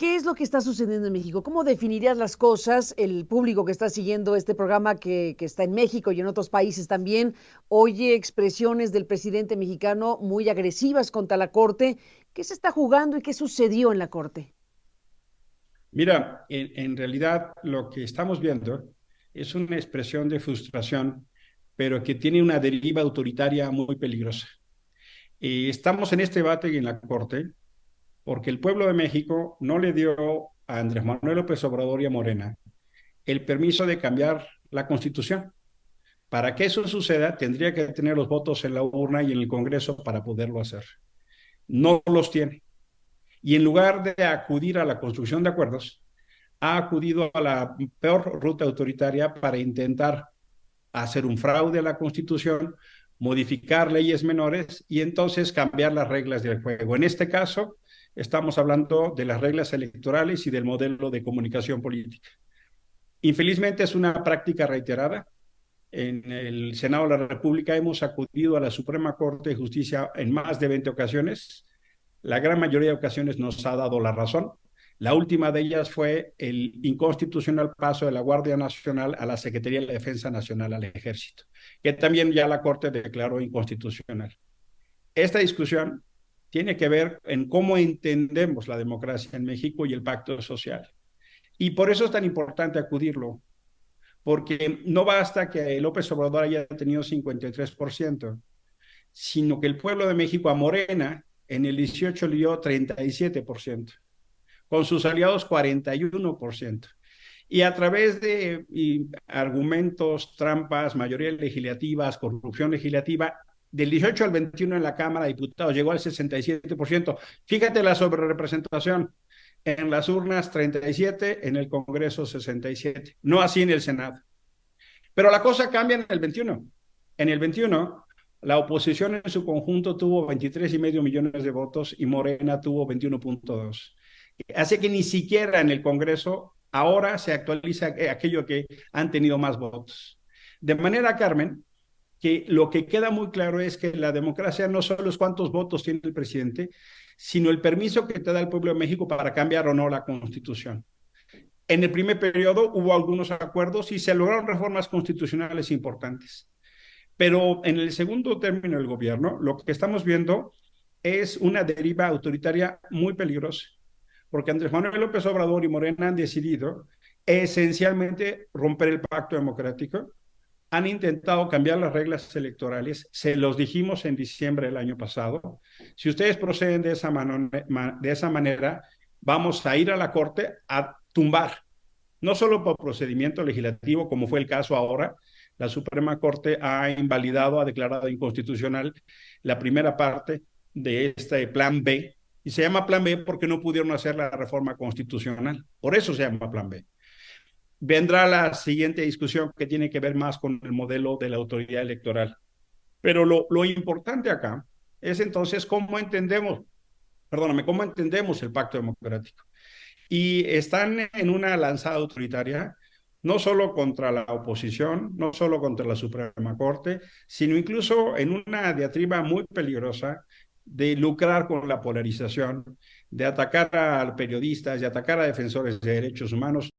¿Qué es lo que está sucediendo en México? ¿Cómo definirías las cosas? El público que está siguiendo este programa que está en México y en otros países también oye expresiones del presidente mexicano muy agresivas contra la Corte. ¿Qué se está jugando y qué sucedió en la Corte? Mira, en realidad lo que estamos viendo es una expresión de frustración, pero que tiene una deriva autoritaria muy peligrosa. Estamos en este debate en la Corte porque el pueblo de México no le dio a Andrés Manuel López Obrador y a Morena el permiso de cambiar la Constitución. Para que eso suceda, tendría que tener los votos en la urna y en el Congreso para poderlo hacer. No los tiene. Y en lugar de acudir a la construcción de acuerdos, ha acudido a la peor ruta autoritaria para intentar hacer un fraude a la Constitución, modificar leyes menores y entonces cambiar las reglas del juego. En este caso, estamos hablando de las reglas electorales y del modelo de comunicación política. Infelizmente es una práctica reiterada. En el Senado de la República hemos acudido a la Suprema Corte de Justicia en más de 20 ocasiones. La gran mayoría de ocasiones nos ha dado la razón. La última de ellas fue el inconstitucional paso de la Guardia Nacional a la Secretaría de la Defensa Nacional, al Ejército, que también ya la Corte declaró inconstitucional. Esta discusión tiene que ver en cómo entendemos la democracia en México y el pacto social. Y por eso es tan importante acudirlo, porque no basta que López Obrador haya tenido 53%, sino que el pueblo de México a Morena en el 18 le dio 37%, con sus aliados 41%. Y a través de argumentos, trampas, mayorías legislativas, corrupción legislativa, del 18 al 21 en la Cámara de Diputados llegó al 67%. Fíjate la sobrerepresentación. En las urnas 37, en el Congreso 67. No así en el Senado. Pero la cosa cambia en el 21. En el 21, la oposición en su conjunto tuvo 23,5 millones de votos y Morena tuvo 21,2. Hace que ni siquiera en el Congreso ahora se actualiza aquello que han tenido más votos. De manera, Carmen, que lo que queda muy claro es que la democracia no solo es cuántos votos tiene el presidente, sino el permiso que te da el pueblo de México para cambiar o no la Constitución. En el primer periodo hubo algunos acuerdos y se lograron reformas constitucionales importantes. Pero en el segundo término del gobierno, lo que estamos viendo es una deriva autoritaria muy peligrosa, porque Andrés Manuel López Obrador y Morena han decidido esencialmente romper el pacto democrático, han intentado cambiar las reglas electorales, se los dijimos en diciembre del año pasado. Si ustedes proceden de esa manera, vamos a ir a la Corte a tumbar, no solo por procedimiento legislativo, como fue el caso ahora. La Suprema Corte ha invalidado, ha declarado inconstitucional la primera parte de este plan B, y se llama plan B porque no pudieron hacer la reforma constitucional. Por eso se llama plan B. Vendrá la siguiente discusión que tiene que ver más con el modelo de la autoridad electoral. Pero lo importante acá es entonces cómo entendemos el pacto democrático. Y están en una lanzada autoritaria, no solo contra la oposición, no solo contra la Suprema Corte, sino incluso en una diatriba muy peligrosa de lucrar con la polarización, de atacar a periodistas, de atacar a defensores de derechos humanos.